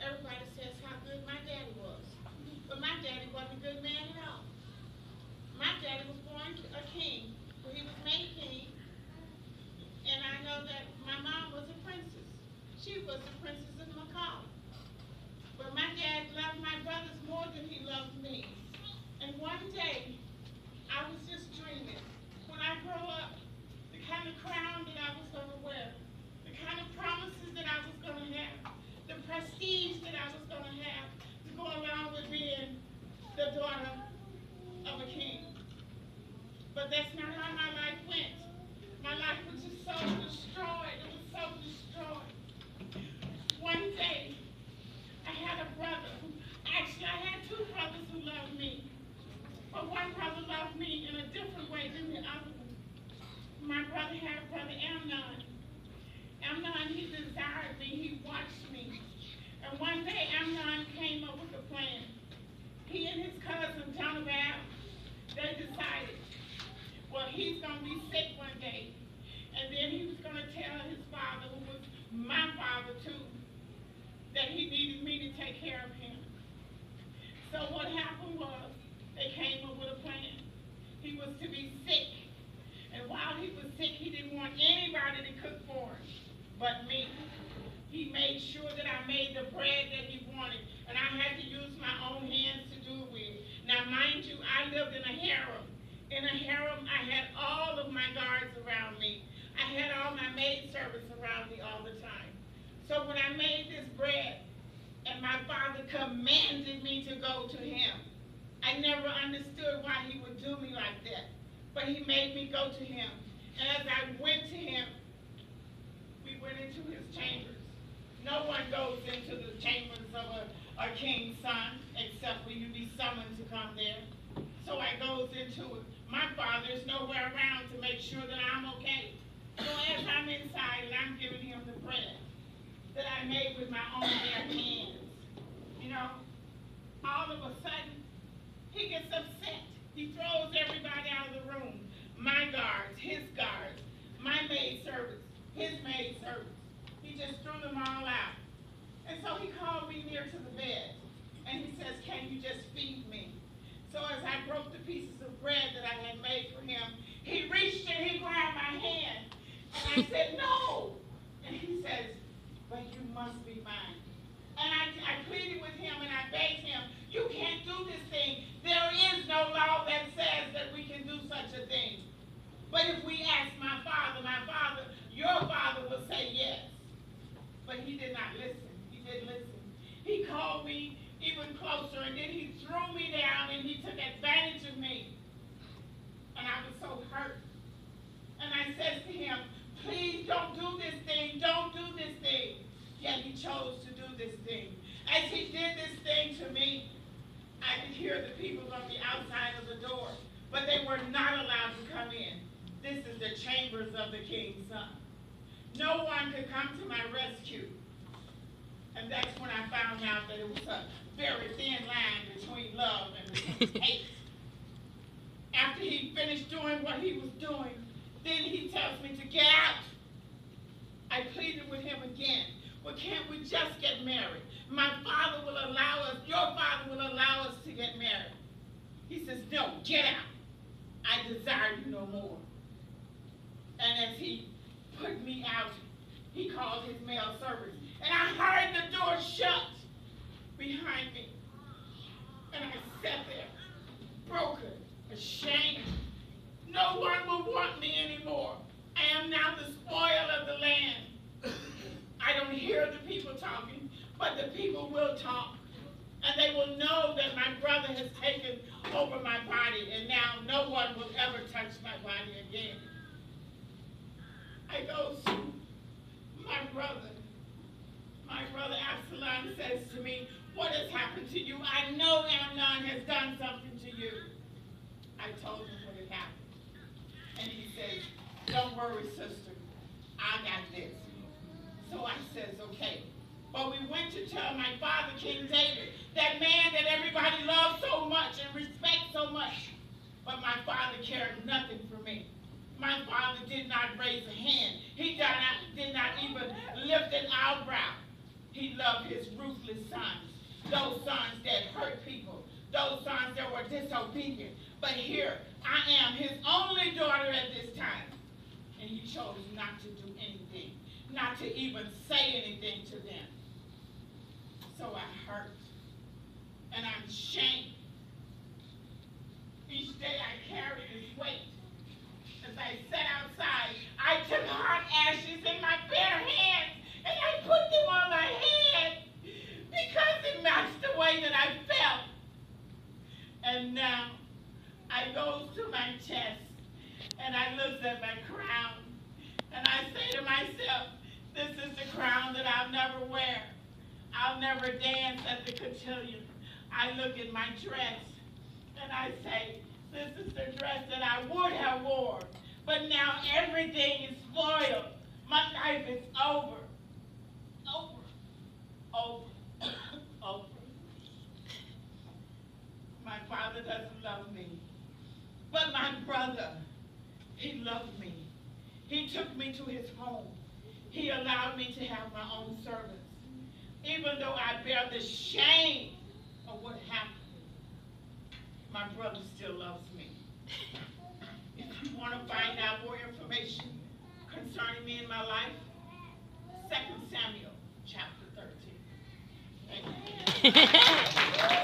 everybody says how good my daddy was. But my daddy wasn't a good man at all. My daddy was born a king, but he was made king, and I know that my mom was a princess. She was the princess of Macau. But my dad loved my brothers more than he loved me. And one day, I was just dreaming. When I grow up, the kind of crown that I was going to wear, the kind of promises that I was going to have, the prestige that I was going to have to go along with being the daughter of a king. But that's not how my life went. My life was just so destroyed. It was so destroyed. One day, I had a brother actually I had two brothers who loved me. But one brother loved me in a different way than the other one. My brother had a brother, Amnon. Amnon, he desired me, he watched me. And one day, Amnon came up with a plan. He and his cousin, Jonabab, they decided, well, he's going to be sick one day. And then he was going to tell his father, who was my father too, that he needed me to take care of him. So what happened was, they came up with a plan. He was to be sick. And while he was sick, he didn't want anybody to cook for him but me. He made sure that I made the bread that he wanted, and I had to use my own hands to do it with. Now, mind you, I lived in a harem. In a harem, I had all of my guards around me. I had all my maid servants around me all the time. So when I made this bread, and my father commanded me to go to him, I never understood why he would do me like that. But he made me go to him. And as I went to him, we went into his chambers. No one goes into the chambers of a king's son, except when you be summoned to come there. So I goes into it. My father is nowhere around to make sure that I'm okay. So as I'm inside and I'm giving him the bread that I made with my own bare hands, you know, all of a sudden, he gets upset. He throws everybody out of the room. My guards, his guards, my maid servants, his maid servants. He just threw them all out. And so he called me near to the bed. And he says, can you just feed me? So as I broke the pieces of bread that I had made for him, he reached and he grabbed my hand. And I said, no. And he says, but you must be mine. And I pleaded with him and I begged him, you can't do this thing. There is no law that says that we can do such a thing. But if we ask my father, your father will say yes. But he did not listen. He didn't listen. He called me even closer, and then he threw me down, and he took advantage of me. And I was so hurt. And I said to him, please don't do this thing. Don't do this thing. Yet he chose to do this thing. As he did this thing to me, I could hear the people on the outside of the door, but they were not allowed to come in. This is the chambers of the king's son. No one could come to my rescue. And that's when I found out that it was a very thin line between love and hate. After he finished doing what he was doing, then he tells me to get out. I pleaded with him again. Well, can't we just get married? My father will allow us, your father will allow us to get married. He says, no, get out. I desire you no more. And as he put me out, he called his male servants. And I heard the door shut behind me. And I sat there, broken, ashamed. No one will want me anymore. I am now the spoil of the land. I don't hear the people talking, but the people will talk. And they will know that my brother has taken over my body, and now no one will ever touch my body again. I go to my brother. My brother Absalom says to me, what has happened to you? I know Amnon has done something to you. I told him what had happened. And he says, don't worry, sister. I got this. So I says, okay. But we went to tell my father, King David, that man that everybody loves so much and respects so much. But my father cared nothing for me. My father did not raise a hand. He did not even lift an eyebrow. He loved his ruthless sons, those sons that hurt people, those sons that were disobedient. But here, I am his only daughter at this time. And he chose not to do anything, not to even say anything to them. So I hurt, and I'm ashamed. Each day I carry this weight. As I sat outside, I took hot ashes in my bare hands, and I put them on my head because it matched the way that I felt. And now I go to my chest, and I look at my crown, and I say to myself, this is the crown that I'll never wear. I'll never dance at the cotillion. I look at my dress, and I say, this is the dress that I would have worn, but now everything is spoiled. My life is over. Over. My father doesn't love me, but my brother, he loved me. He took me to his home. He allowed me to have my own servants. Even though I bear the shame of what happened, my brother still loves me. If you want to find out more information concerning me in my life, 2 Samuel chapter 13. Thank you.